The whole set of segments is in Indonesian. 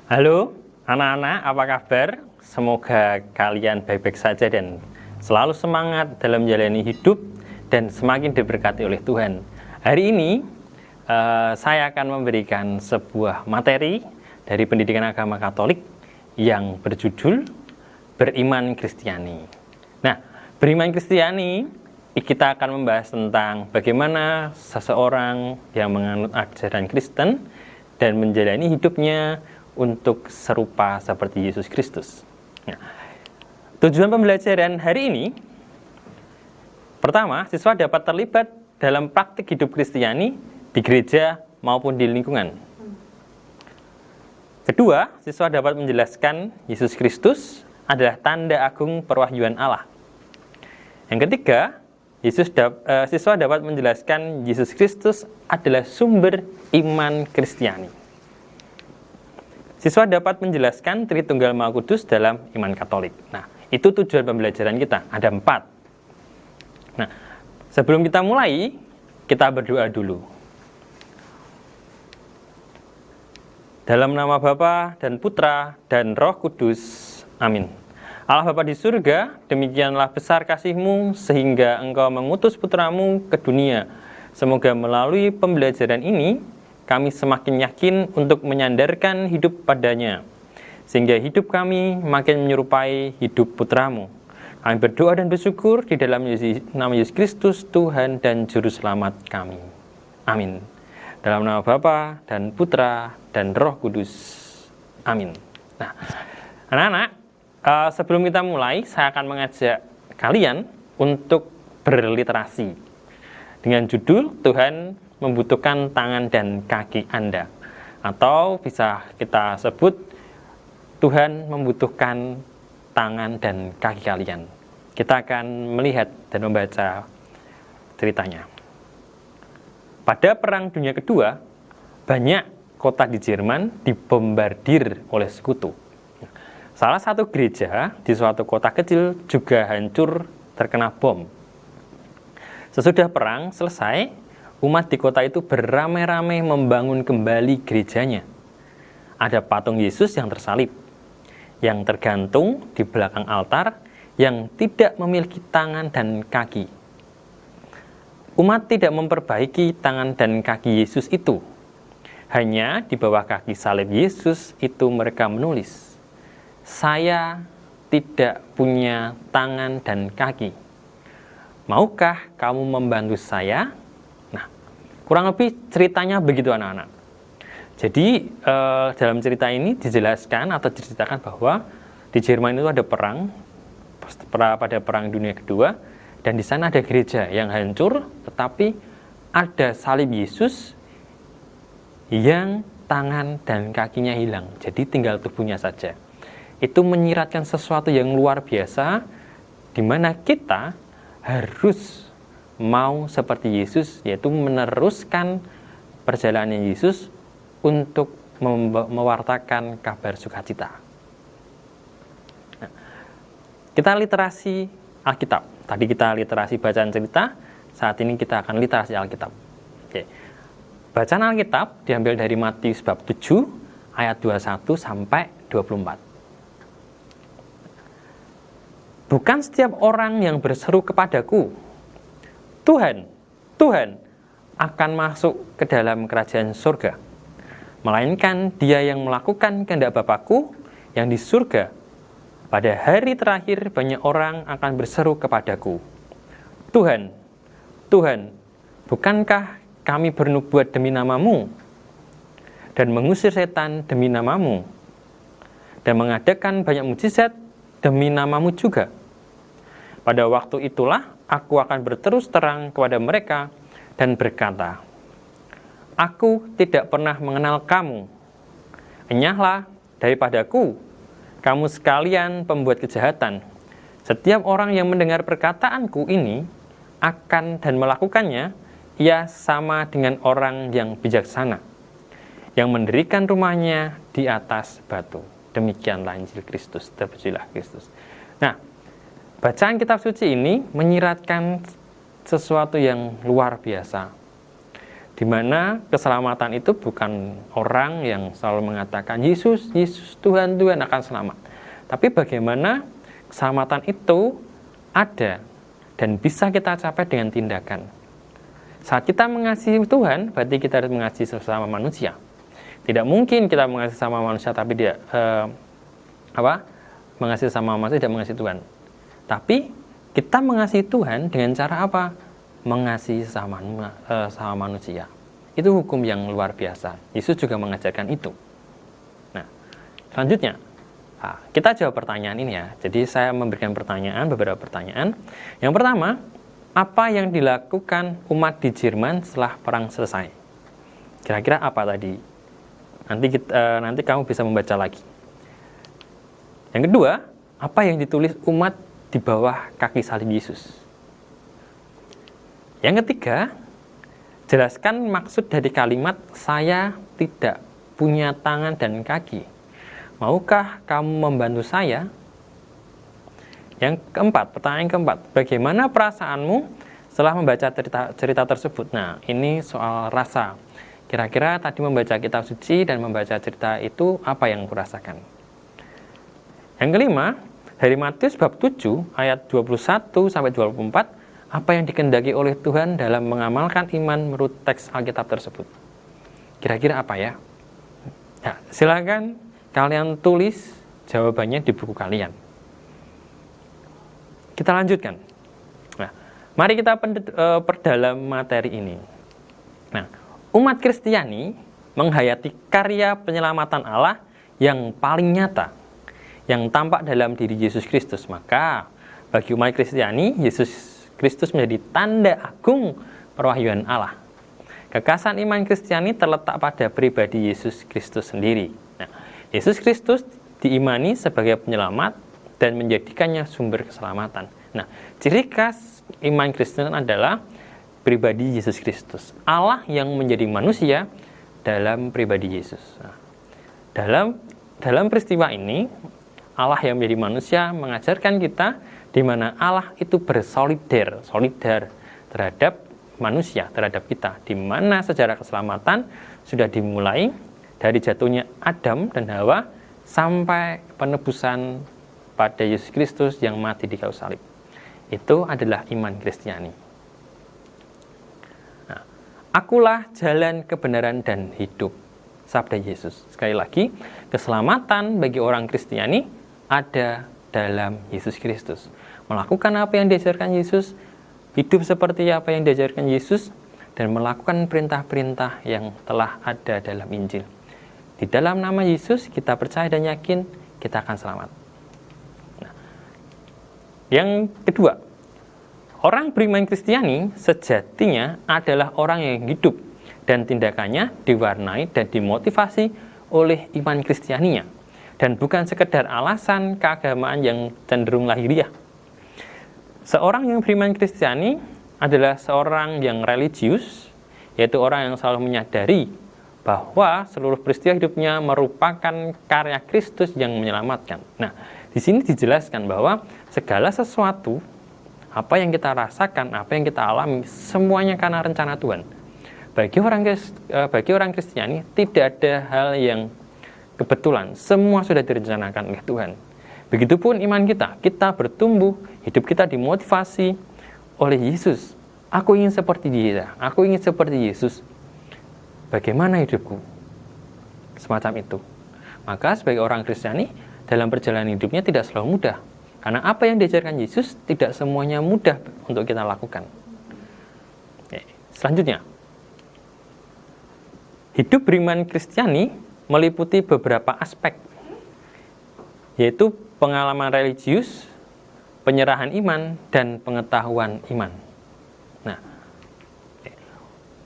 Halo anak-anak, apa kabar? Semoga kalian baik-baik saja dan selalu semangat dalam menjalani hidup dan semakin diberkati oleh Tuhan. Hari ini saya akan memberikan sebuah materi dari pendidikan agama Katolik yang berjudul Beriman Kristiani. Nah, beriman Kristiani kita akan membahas tentang bagaimana seseorang yang menganut ajaran Kristen dan menjalani hidupnya untuk serupa seperti Yesus Kristus. Nah, tujuan pembelajaran hari ini, pertama, siswa dapat terlibat dalam praktik hidup Kristiani di gereja maupun di lingkungan. Kedua, siswa dapat menjelaskan Yesus Kristus adalah tanda agung perwahyuan Allah. Yang ketiga, siswa dapat menjelaskan Yesus Kristus adalah sumber iman Kristiani. Siswa dapat menjelaskan Tritunggal Maha Kudus dalam iman Katolik. Nah, itu tujuan pembelajaran kita. Ada 4. Nah, sebelum kita mulai, kita berdoa dulu. Dalam nama Bapa dan Putra dan Roh Kudus. Amin. Allah Bapa di surga, demikianlah besar kasih-Mu sehingga Engkau mengutus Putra-Mu ke dunia. Semoga melalui pembelajaran ini, kami semakin yakin untuk menyandarkan hidup padanya, sehingga hidup kami makin menyerupai hidup Putra-Mu. Kami berdoa dan bersyukur di dalam nama Yesus Kristus, Tuhan dan Juru Selamat kami. Amin. Dalam nama Bapa dan Putra dan Roh Kudus. Amin. Nah, anak-anak, sebelum kita mulai, saya akan mengajak kalian untuk berliterasi dengan judul Tuhan membutuhkan tangan dan kaki Anda, atau bisa kita sebut Tuhan membutuhkan tangan dan kaki kalian. Kita akan melihat dan membaca ceritanya. Pada Perang Dunia Kedua, banyak kota di Jerman dibombardir oleh sekutu. Salah satu gereja di suatu kota kecil juga hancur terkena bom. Sesudah perang selesai, umat di kota itu beramai-ramai membangun kembali gerejanya. Ada patung Yesus yang tersalib, yang tergantung di belakang altar, yang tidak memiliki tangan dan kaki. Umat tidak memperbaiki tangan dan kaki Yesus itu. Hanya di bawah kaki salib Yesus itu mereka menulis, "Saya tidak punya tangan dan kaki. Maukah kamu membantu saya?" Kurang lebih ceritanya begitu anak-anak. Jadi dalam cerita ini dijelaskan atau diceritakan bahwa di Jerman itu ada perang pada Perang Dunia Kedua, dan di sana ada gereja yang hancur, tetapi ada salib Yesus yang tangan dan kakinya hilang. Jadi tinggal tubuhnya saja. Itu menyiratkan sesuatu yang luar biasa, di mana kita harus mau seperti Yesus, yaitu meneruskan perjalanan Yesus untuk mewartakan kabar sukacita. Nah, kita literasi Alkitab. Tadi kita literasi bacaan cerita, saat ini kita akan literasi Alkitab. Oke. Bacaan Alkitab diambil dari Matius bab 7 ayat 21 sampai 24. Bukan setiap orang yang berseru kepadaku, "Tuhan, Tuhan," akan masuk ke dalam kerajaan surga, melainkan dia yang melakukan kehendak Bapa-Ku yang di surga. Pada hari terakhir banyak orang akan berseru kepadaku, "Tuhan, Tuhan, bukankah kami bernubuat demi nama-Mu dan mengusir setan demi nama-Mu dan mengadakan banyak mukjizat demi nama-Mu juga?" Pada waktu itulah aku akan berterus terang kepada mereka dan berkata, "Aku tidak pernah mengenal kamu. Enyahlah daripadaku, kamu sekalian pembuat kejahatan." Setiap orang yang mendengar perkataanku ini akan dan melakukannya, ia sama dengan orang yang bijaksana, yang mendirikan rumahnya di atas batu. Demikianlah Injil Kristus. Terpujilah Kristus. Nah, bacaan kitab suci ini menyiratkan sesuatu yang luar biasa. di mana keselamatan itu bukan orang yang selalu mengatakan Yesus, Yesus, Tuhan, Tuhan akan selamat. Tapi bagaimana keselamatan itu ada dan bisa kita capai dengan tindakan. Saat kita mengasihi Tuhan, berarti kita harus mengasihi sesama manusia. Tidak mungkin kita mengasihi sesama manusia tapi tidak mengasihi sesama manusia tidak mengasihi Tuhan. Tapi kita mengasihi Tuhan dengan cara apa? Mengasihi sesama manusia. Itu hukum yang luar biasa. Yesus juga mengajarkan itu. Nah, selanjutnya kita jawab pertanyaan ini ya. Jadi saya memberikan beberapa pertanyaan. Yang pertama, apa yang dilakukan umat di Jerman setelah perang selesai? Kira-kira apa tadi? Nanti kamu bisa membaca lagi. Yang kedua, apa yang ditulis umat di bawah kaki salib Yesus? Yang ketiga, jelaskan maksud dari kalimat saya tidak punya tangan dan kaki. Maukah kamu membantu saya? Yang keempat, pertanyaan keempat, bagaimana perasaanmu setelah membaca cerita tersebut? Nah, ini soal rasa. Kira-kira tadi membaca kitab suci dan membaca cerita itu apa yang kurasakan? Yang kelima, dari Matius bab 7 ayat 21 sampai 24, apa yang dikehendaki oleh Tuhan dalam mengamalkan iman menurut teks Alkitab tersebut? Kira-kira apa ya? Ya, silakan kalian tulis jawabannya di buku kalian. Kita lanjutkan. Nah, mari kita perdalam materi ini. Nah, umat Kristiani menghayati karya penyelamatan Allah yang paling nyata, yang tampak dalam diri Yesus Kristus. Maka, bagi umat Kristiani, Yesus Kristus menjadi tanda agung perwahyuan Allah. Kekasan iman Kristiani terletak pada pribadi Yesus Kristus sendiri. Nah, Yesus Kristus diimani sebagai penyelamat dan menjadikannya sumber keselamatan. Nah, ciri khas iman Kristen adalah pribadi Yesus Kristus. Allah yang menjadi manusia dalam pribadi Yesus. Nah, dalam peristiwa ini, Allah yang menjadi manusia mengajarkan kita di mana Allah itu solidar terhadap manusia, terhadap kita. Di mana sejarah keselamatan sudah dimulai dari jatuhnya Adam dan Hawa sampai penebusan pada Yesus Kristus yang mati di kayu salib. Itu adalah iman Kristiani. Nah, akulah jalan kebenaran dan hidup, sabda Yesus. Sekali lagi, keselamatan bagi orang Kristiani ada dalam Yesus Kristus. Melakukan apa yang diajarkan Yesus, hidup seperti apa yang diajarkan Yesus, dan melakukan perintah-perintah yang telah ada dalam Injil. Di dalam nama Yesus kita percaya dan yakin kita akan selamat. Nah, yang kedua, orang beriman Kristiani sejatinya adalah orang yang hidup dan tindakannya diwarnai dan dimotivasi oleh iman Kristianinya, dan bukan sekedar alasan keagamaan yang cenderung lahiriah. Seorang yang beriman Kristiani adalah seorang yang religius, yaitu orang yang selalu menyadari bahwa seluruh peristiwa hidupnya merupakan karya Kristus yang menyelamatkan. Nah, di sini dijelaskan bahwa segala sesuatu, apa yang kita rasakan, apa yang kita alami, semuanya karena rencana Tuhan. Bagi orang Kristiani, tidak ada hal yang kebetulan, semua sudah direncanakan oleh Tuhan. Begitupun iman kita bertumbuh, hidup kita dimotivasi oleh Yesus. Aku ingin seperti Dia, aku ingin seperti Yesus. Bagaimana hidupku? Semacam itu. Maka sebagai orang Kristiani, dalam perjalanan hidupnya tidak selalu mudah. Karena apa yang diajarkan Yesus tidak semuanya mudah untuk kita lakukan. Selanjutnya, hidup beriman Kristiani meliputi beberapa aspek, yaitu pengalaman religius, penyerahan iman, dan pengetahuan iman. Nah,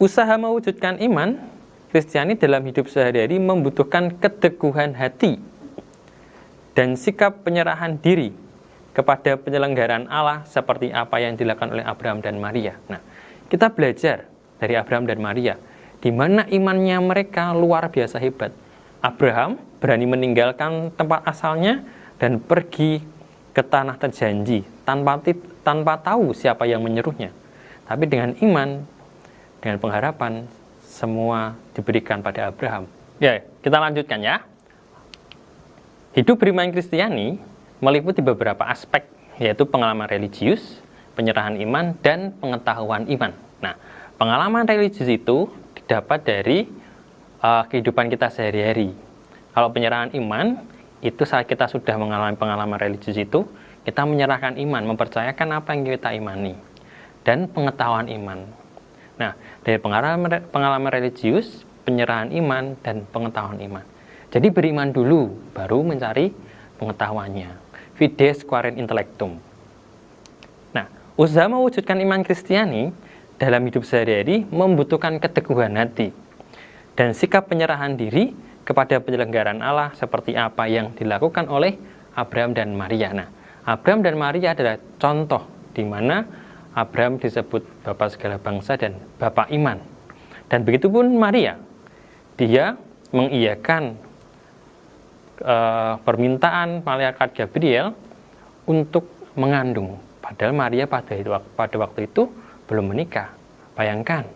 usaha mewujudkan iman Kristiani dalam hidup sehari-hari membutuhkan keteguhan hati dan sikap penyerahan diri kepada penyelenggaraan Allah seperti apa yang dilakukan oleh Abraham dan Maria. Nah, kita belajar dari Abraham dan Maria, di mana imannya mereka luar biasa hebat. Abraham berani meninggalkan tempat asalnya dan pergi ke tanah terjanji tanpa tahu siapa yang menyuruhnya. Tapi dengan iman, dengan pengharapan, semua diberikan pada Abraham. Ya, kita lanjutkan ya. Hidup beriman Kristiani meliputi beberapa aspek, yaitu pengalaman religius, penyerahan iman, dan pengetahuan iman. Nah, pengalaman religius itu didapat dari kehidupan kita sehari-hari. Kalau penyerahan iman, itu saat kita sudah mengalami pengalaman religius itu, kita menyerahkan iman, mempercayakan apa yang kita imani. Dan pengetahuan iman. Nah, dari pengalaman religius, penyerahan iman, dan pengetahuan iman. Jadi beriman dulu, baru mencari pengetahuannya. Fides quaerent intellectum. Nah, usaha mewujudkan iman Kristiani dalam hidup sehari-hari membutuhkan keteguhan hati dan sikap penyerahan diri kepada penyelenggaraan Allah seperti apa yang dilakukan oleh Abraham dan Maria. Nah, Abraham dan Maria adalah contoh di mana Abraham disebut Bapak segala bangsa dan Bapak iman. Dan begitupun Maria, dia mengiyakan permintaan malaikat Gabriel untuk mengandung. Padahal Maria pada waktu itu belum menikah. Bayangkan,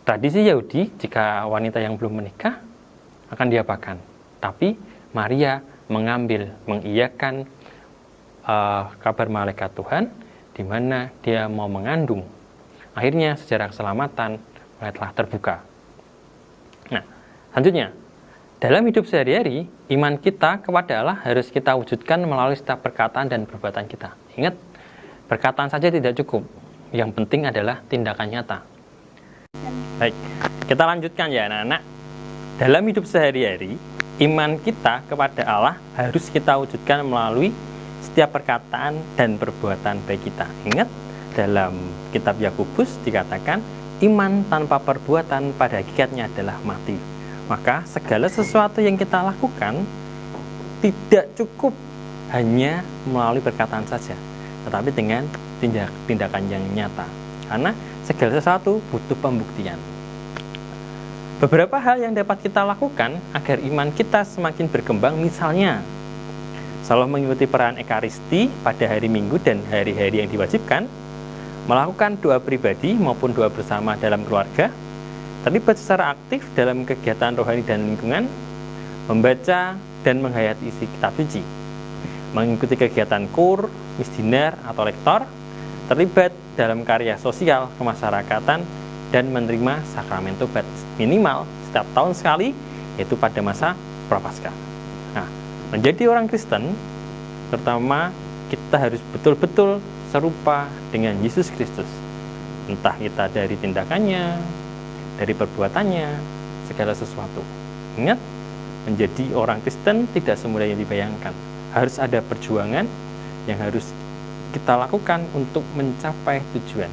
tradisi Yahudi jika wanita yang belum menikah akan diapakan. Tapi Maria mengiyakan kabar malaikat Tuhan di mana dia mau mengandung. Akhirnya sejarah keselamatan mulai telah terbuka. Nah, selanjutnya, dalam hidup sehari-hari, iman kita kepada Allah harus kita wujudkan melalui setiap perkataan dan perbuatan kita. Ingat, perkataan saja tidak cukup. Yang penting adalah tindakan nyata. Baik, kita lanjutkan ya anak-anak. Dalam hidup sehari-hari, iman kita kepada Allah harus kita wujudkan melalui setiap perkataan dan perbuatan baik kita. Ingat, dalam kitab Yakobus dikatakan, iman tanpa perbuatan pada hakikatnya adalah mati. Maka segala sesuatu yang kita lakukan tidak cukup hanya melalui perkataan saja, tetapi dengan tindakan yang nyata. Karena segala sesuatu butuh pembuktian. Beberapa hal yang dapat kita lakukan agar iman kita semakin berkembang, misalnya selalu mengikuti perayaan Ekaristi pada hari Minggu dan hari-hari yang diwajibkan, melakukan doa pribadi maupun doa bersama dalam keluarga, terlibat secara aktif dalam kegiatan rohani dan lingkungan, membaca dan menghayati isi kitab suci, mengikuti kegiatan kur, misdinar atau lektor, terlibat dalam karya sosial kemasyarakatan, dan menerima sakramen tobat minimal setiap tahun sekali, yaitu pada masa Prapaskah. Nah, menjadi orang Kristen, pertama kita harus betul-betul serupa dengan Yesus Kristus. Entah kita dari tindakannya, dari perbuatannya, segala sesuatu. Ingat, menjadi orang Kristen tidak semudah yang dibayangkan. Harus ada perjuangan yang harus kita lakukan untuk mencapai tujuan.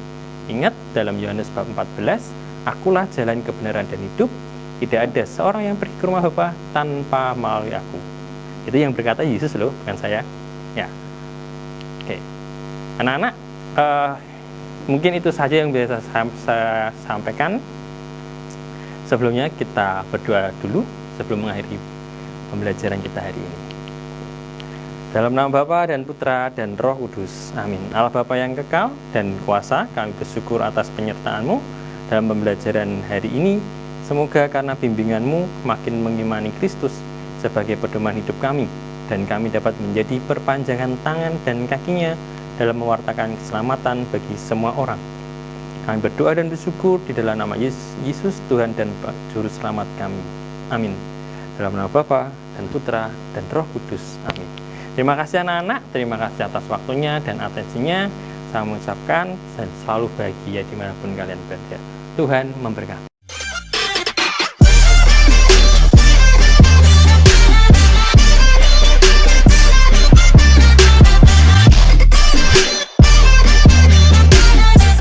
Ingat, dalam Yohanes bab 14, akulah jalan kebenaran dan hidup, tidak ada seorang yang pergi ke rumah Bapa tanpa melalui aku. Itu yang berkata Yesus loh, bukan saya. Ya, oke. Anak-anak, mungkin itu saja yang bisa saya sampaikan. Sebelumnya kita berdoa dulu sebelum mengakhiri pembelajaran kita hari ini. Dalam nama Bapa dan Putra dan Roh Kudus. Amin. Allah Bapa yang kekal dan kuasa, kami bersyukur atas penyertaan-Mu dalam pembelajaran hari ini. Semoga karena bimbingan-Mu makin mengimani Kristus sebagai pedoman hidup kami, dan kami dapat menjadi perpanjangan tangan dan kakinya dalam mewartakan keselamatan bagi semua orang. Kami berdoa dan bersyukur di dalam nama Yesus, Tuhan dan Juru Selamat kami. Amin. Dalam nama Bapa dan Putra dan Roh Kudus. Amin. Terima kasih anak-anak, terima kasih atas waktunya dan atensinya. Saya mengucapkan dan selalu bahagia dimanapun kalian berada. Tuhan memberkati.